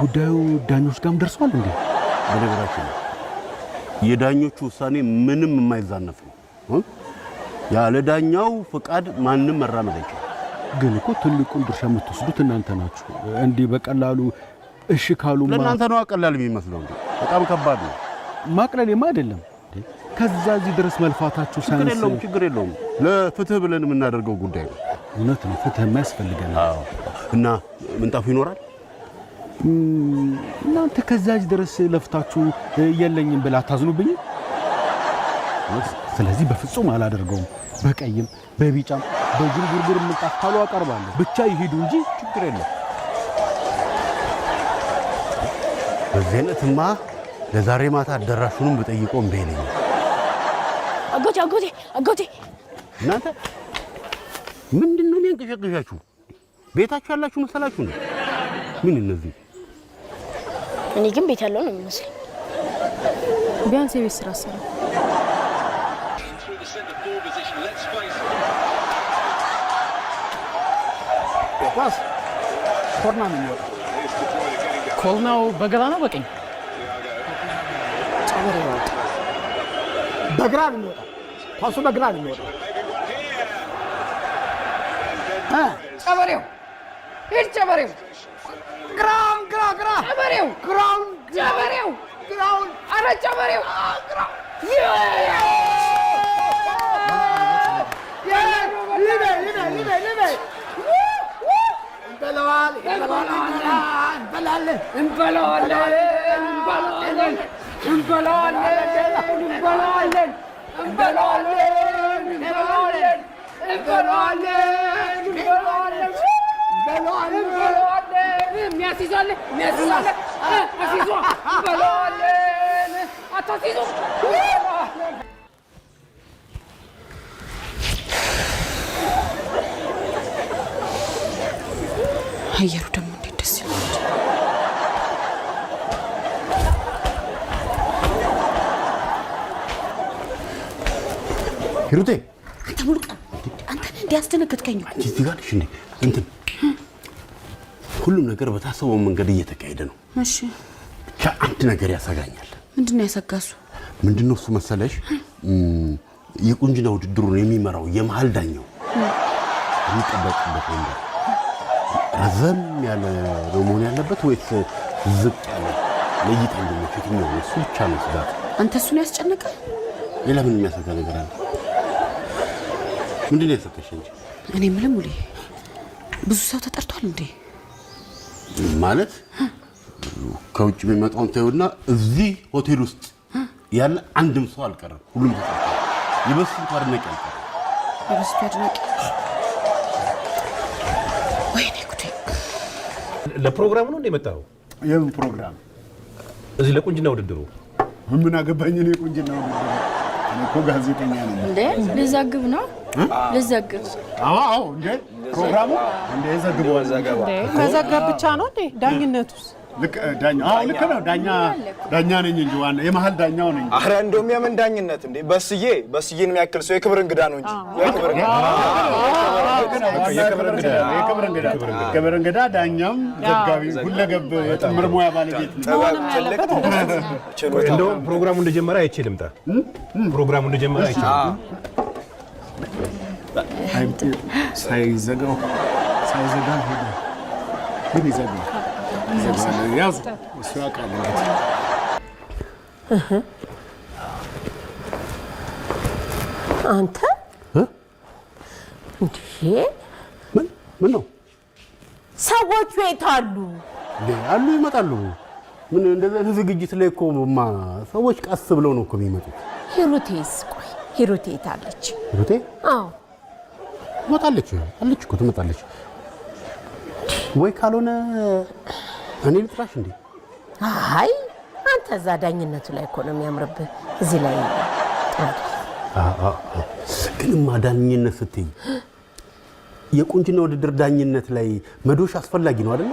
ጉዳዩ ዳኞች ጋርም ደርሷል እንዴ በነገራችን የዳኞቹ ውሳኔ ምንም የማይዛነፍ ነው ያለ ዳኛው ፍቃድ ማንንም መራመድ አይችልም ግን እኮ ትልቁን ድርሻ የምትወስዱት እናንተ ናችሁ እንዴ በቀላሉ እሺ ካሉማ ለእናንተ ነው ቀላል የሚመስለው እንዴ በጣም ከባድ ነው ማቅለሌማ አይደለም ከዛ እዚህ ድረስ መልፋታችሁ ሳይንስ ችግር የለውም ለፍትህ ብለን የምናደርገው ጉዳይ ነው እውነት ነው ፍትህ የሚያስፈልገን እና ምንጣፉ ይኖራል እናንተ ከዛ እዚህ ድረስ ለፍታችሁ የለኝም ብላ ታዝኑብኝ ስለዚህ በፍጹም አላደርገውም በቀይም በቢጫም በጅንጉርጉር ምንጣፍ ካሉ አቀርባለሁ ብቻ ይሄዱ እንጂ ችግር የለም በዚህነትማ ለዛሬ ማታ አደራሹንም በጠይቆም በይልኝ አጎቴ እናንተ ምንድነው የሚያንቀሸቅሻችሁ ቤታችሁ ያላችሁ መሰላችሁ ነው ምን እነዚህ እኔ ግን ቤት ያለው ነው የሚመስለኝ ቢያንስ የቤት ስራ ሰራ ኳስ ኮርና ነው የሚወጣው ኮርናው በግራ ነው በቀኝ ጨበሬ ነው በግራ ነው የሚወጣው ኳሱ በግራ ነው የሚወጣው ጨበሬው ሂድ ጨበሬው ግራውን ጨበሬው አረ ጨበሬው አየሩ ደግሞ እንዴት ደስ ይላል ሂሩቴ አንተ ሙሉቃ አንተ እንዲያስደነግጥከኝ እዚህ ጋር እሺ እንትን ሁሉም ነገር በታሰበው መንገድ እየተካሄደ ነው እሺ አንድ ነገር ያሰጋኛል ምንድነው ያሰጋሱ ምንድነው እሱ መሰለሽ የቁንጅና ውድድሩን የሚመራው የመሃል ዳኛው የሚጠበቅበት ወንበር ረዘም ያለ ነው መሆን ያለበት ወይስ ዝቅ ያለ ለይታ እንደሚችል ነው እሱ ብቻ ነው ስጋት አንተ እሱን ያስጨነቀ ሌላ ምን የሚያሰጋ ነገር አለ ምንድነው ያሰጋሽ እንጂ እኔ ምንም ሙሌ ብዙ ሰው ተጠርቷል እንዴ ማለት ከውጭ የሚመጣውን ተይውና እዚህ ሆቴል ውስጥ ያለ አንድም ሰው አልቀረም ሁሉም ተጠርቷል ይበስቱ አድናቂ አልቀረም ይበስቱ አድናቂ ወይኔ ጉዴ ለፕሮግራሙ ነው እንደመጣው የምን ፕሮግራም እዚህ ለቁንጅና ውድድሩ ምን አገባኝ እኔ ቁንጅና ውድድሩ እኔ እኮ ጋዜጠኛ ነኝ እንዴ ልዘግብ ነው ልዘግብ አዎ እንዴ ፕሮግራሙ እንዴ ዘግበው መዘገብ ብቻ ነው እንዴ ዳኝነቱስ ልክ ዳኛ ልክ ነው ዳኛ ነኝ እንጂ ዋና የመሃል ዳኛው ነኝ አረ እንደውም የምን ዳኝነት እንዴ በስዬን የሚያክል ሰው የክብር እንግዳ ነው እንጂ የክብር እንግዳ ዳኛም ዘጋቢ ሁለገብ የጥምር ሙያ ባለቤት ነው እንደውም ፕሮግራሙ እንደጀመረ አይቼ ልምጣ ፕሮግራሙ እንደጀመረ አይቼ ሳይዘጋው ሄደ ግን ይዘጋው ያዙ እሱ ያውቃል አንተ እንዴ ምን ነው? ሰዎቹ የት አሉ? አሉ ይመጣሉ። ምን እንደዚህ ዝግጅት ላይ እኮ ሰዎች ቀስ ብለው ነው እኮ የሚመጡት። ሂሩቴስ? ቆይ ሂሩቴ ታለች? ሂሩቴ? አዎ ትመጣለች እኮ ትመጣለች። ወይ ካልሆነ እኔ ልጥራሽ እንዴ? አይ አንተ እዛ ዳኝነቱ ላይ እኮ ነው የሚያምርብህ። እዚህ ላይ ግንማ ዳኝነት ስትይ የቁንጅና ውድድር ዳኝነት ላይ መዶሻ አስፈላጊ ነው አይደል?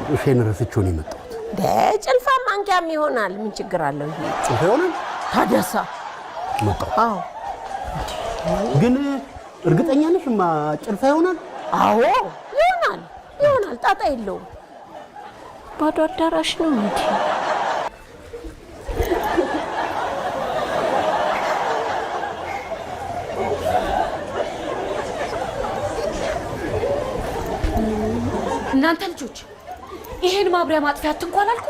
መዶሻዬን ረስቼው ነው የመጣሁት። ጭልፋ ማንኪያም ይሆናል። ምን ችግር አለው? ይሄ ጭልፋ ይሆናል። ታደሳ መጣሁ። አዎ ግን እርግጠኛ ነሽ ጭልፋ ይሆናል? አዎ ይሆናል። ጣጣ የለውም። ባዶ አዳራሽ ነው እንዴ? እናንተ ልጆች ይሄን ማብሪያ ማጥፊያ አትንኳን አልኩ።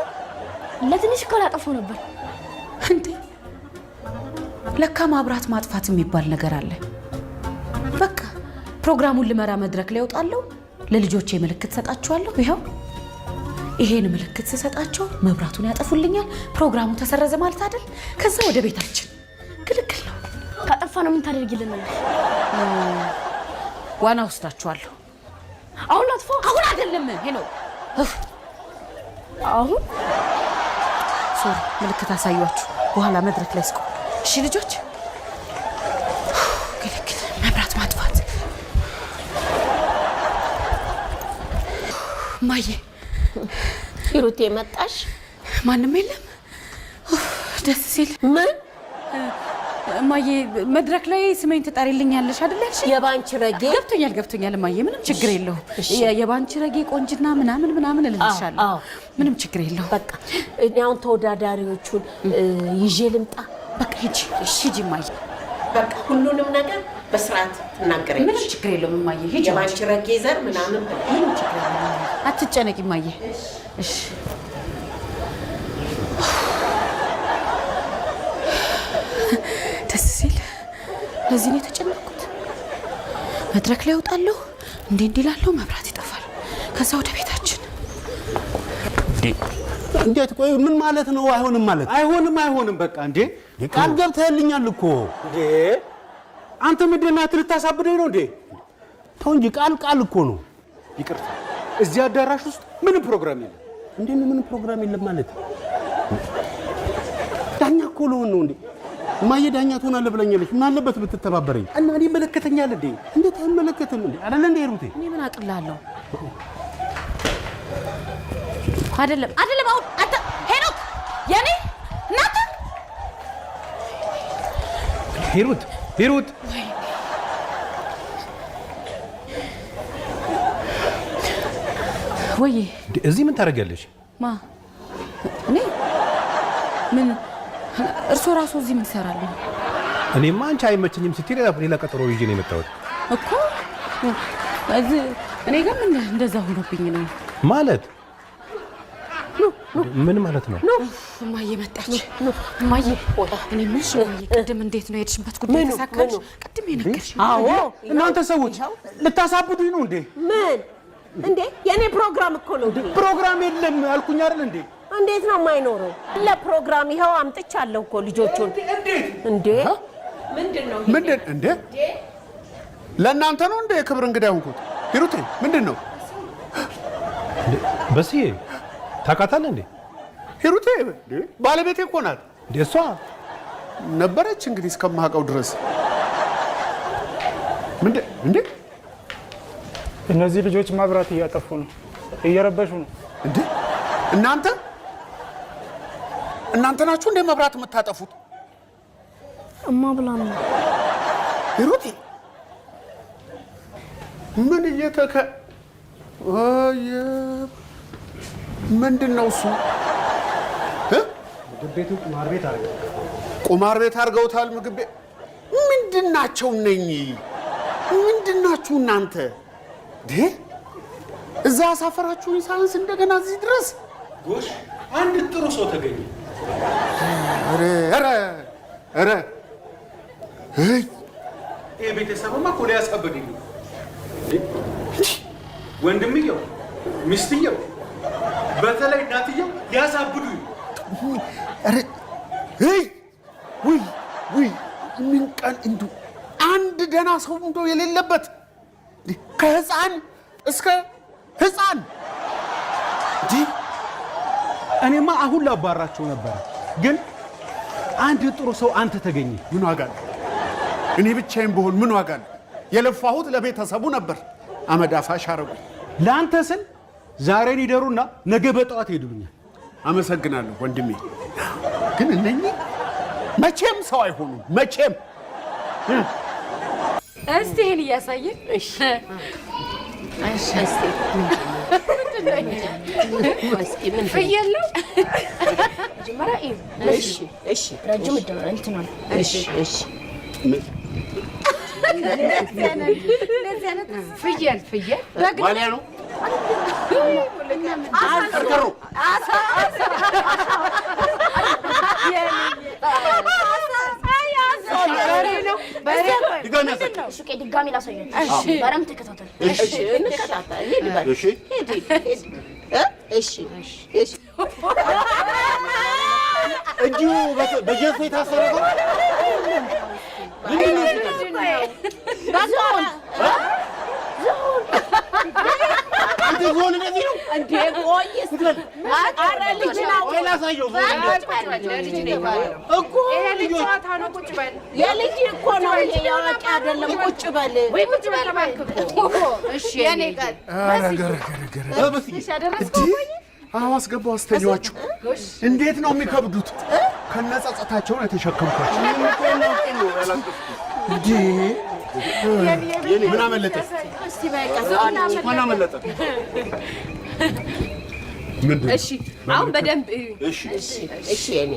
ለትንሽ እኮ ላጠፋው ነበር እንዴ። ለካ ማብራት ማጥፋት የሚባል ነገር አለ። በቃ ፕሮግራሙን ልመራ መድረክ ላይ እወጣለሁ። ለልጆቼ ምልክት ሰጣቸዋለሁ። ይሄው ይሄን ምልክት ስሰጣቸው መብራቱን ያጠፉልኛል። ፕሮግራሙ ተሰረዘ ማለት አይደል? ከዛ ወደ ቤታችን ግልግል ነው። ካጠፋ ነው ምን ታደርጊልናለሽ? ዋና ወስዳቸዋለሁ። አሁን ላጥፋ? አሁን አይደለም ሄኖ፣ አሁን ሶሪ፣ ምልክት አሳያችሁ በኋላ መድረክ ላይ ስቆም። እሺ ልጆች፣ ግልግል መብራት ማጥፋት። ማዬ ሂሩቴ መጣሽ? ማንም የለም። ደስ ሲል ምን ማዬ መድረክ ላይ ስሜን ትጠሪልኛለሽ አይደል ያልሽ? የባንቺ ረጌ ገብቶኛል ማዬ፣ ምንም ችግር የለውም። የባንቺ ረጌ ቆንጅና ምናምን እልልሻለሁ። ምንም ችግር የለውም። በቃ እኔ አሁን ተወዳዳሪዎቹን ይዤ ልምጣ። በቃ ሂጂ ማዬ። በቃ ሁሉንም ነገር በስርዓት ትናገረኝ። ምንም ችግር የለውም ማዬ፣ ሂጂ። የባንቺ ረጌ ዘር ምናምን ምንም ችግር የለውም። አትጨነቂ ማዬ። እሺ ደስ ሲል ለዚህ ነው የተጨነቅኩት። መድረክ ላይ እወጣለሁ፣ እንዲህ እላለሁ፣ መብራት ይጠፋል። ከዛ ወደ ቤታችን። እንዴት? ቆይ ምን ማለት ነው? አይሆንም ማለት? አይሆንም በቃ እንዴ። ቃል ገብተህልኛል እኮ እንዴ። አንተ ምንድን ናት? ልታሳብደኝ ነው እንዴ? ተው እንጂ ቃል እኮ ነው። ይቅርታ፣ እዚህ አዳራሽ ውስጥ ምንም ፕሮግራም የለም። እንዴ ምንም ፕሮግራም የለም ማለት? ዳኛ እኮ ልሆን ነው እንዴ? እማዬ ዳኛ ትሆናለህ ብለኛለች። ምን አለበት ብትተባበረኝ? እና እኔ ይመለከተኛል እንዴ? እንዴት አይመለከትም እንዴ? አይደለ እንዴ ሩቴ? እኔ ምን አቅላለሁ? አይደለም አሁን አንተ ሄኖክ የኔ እናት ሂሩት ወይ እዚህ ምን ታደርጊያለሽ? እኔ ምን እርሶ ራሱ እዚህ ምን ይሰራሉ? እኔማ አንቺ አይመችኝም ስትይ ሌላ ቀጠሮ ይዤ ነው የመጣሁት እኮ። እኔ ግን እንደዛ ሆኖብኝ ነው ማለት። ምን ማለት ነው? እማዬ መጣች። እማዬ እኔ ምን ቅድም እንዴት ነው የሄድሽበት ጉዳይ ተሳካልሽ? ቅድም የነገርሽ? አዎ እናንተ ሰዎች ልታሳብዱኝ ነው እንዴ? ምን እንዴ? የኔ ፕሮግራም እኮ ነው። ፕሮግራም የለም አልኩኝ አይደል እንዴ? እንዴት ነው የማይኖረው? ለፕሮግራም ይኸው አምጥቻለሁ እኮ ልጆቹን። እንዴ ምንድነው? እንዴ ለእናንተ ነው እንዴ ክብር እንግዳ ሆንኩት? ሂሩቴ ምንድን ነው? በስዬ ታውቃታለህ እንዴ? ሂሩቴ ባለቤቴ እኮ ናት። እንዴ እሷ ነበረች እንግዲህ እስከማውቀው ድረስ። እንዴ እነዚህ ልጆች መብራት እያጠፉ ነው፣ እየረበሹ ነው። እንዴ እናንተ ናችሁ እንዴ መብራት የምታጠፉት? እማ ብላ ነው። ሂሩቴ ምን ምንድን ነው እሱ? ምግብ ቤቱ ቁማር ቤት አድርገውታል። ምግብ ቤት ምንድን ናቸው እነኚህ? ምንድን ናችሁ እናንተ? እዛ አሳፈራችሁኝ ሳይንስ እንደገና እዚህ ድረስ። ጎሽ አንድ ጥሩ ሰው ተገኘ። ኧረ ይሄ ቤተሰብማ እኮ ሊያሳብድኝ ነው። ወንድምየው፣ ሚስትየው፣ በተለይ እናትየው ሊያሳብዱኝ። ውይ ምን ቀን እንዲሁ አንድ ደህና ሰው እንደው የሌለበት ከህፃን እስከ ህፃን እኔማ አሁን ላባራቸው ነበር፣ ግን አንድ ጥሩ ሰው አንተ ተገኘ። ምን ዋጋ ነው? እኔ ብቻዬን ብሆን ምን ዋጋ ነው? የለፋሁት ለቤተሰቡ ነበር። አመድ አፋሽ አረጉ። ለአንተ ስል ዛሬን ይደሩና ነገ በጠዋት ሄዱልኛል። አመሰግናለሁ ወንድሜ። ግን እነኚህ መቼም ሰው አይሆኑም። መቼም እስቲ ይሄን እያሳየን። እሺ እስቲ ፍየል ነው መጀመሪያ። እሺ ረጅም እንትን ነው። እሺ ፍየል ማሊያ ነው። ድጋሚ ላሳያችሁ። በረም ተከታተል። እጁ በጀርፌ የታሰረ ነው። አንተ ዞን እንደዚህ ነው እንዴ? ቆይስ አረ ልጅ ነው ላሳየው እኮ ልጅ ጨዋታ ነው። ቁጭ በል። የልጅ እኮ ነው ያዋቂ አይደለም። ቁጭ በል ወይ ቁጭ በል እባክህ። እሺ የኔ ቃል እሺ አደረስከው ወይ? አዎ አስገባው። አስተኛዋችሁ። እንዴት ነው የሚከብዱት? ከነጸጸታቸው ነው የተሸከምኳቸው። እንዴ ምን አመለጠ? እስቲ በቃ ምን አመለጠ? እሺ አሁን በደንብ እሺ የኔ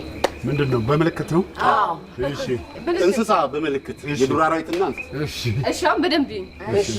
ምንድን ነው? በምልክት ነው? አዎ እሺ እንስሳ በምልክት የዱር አራዊትና እሺ አሁን በደንብ እሺ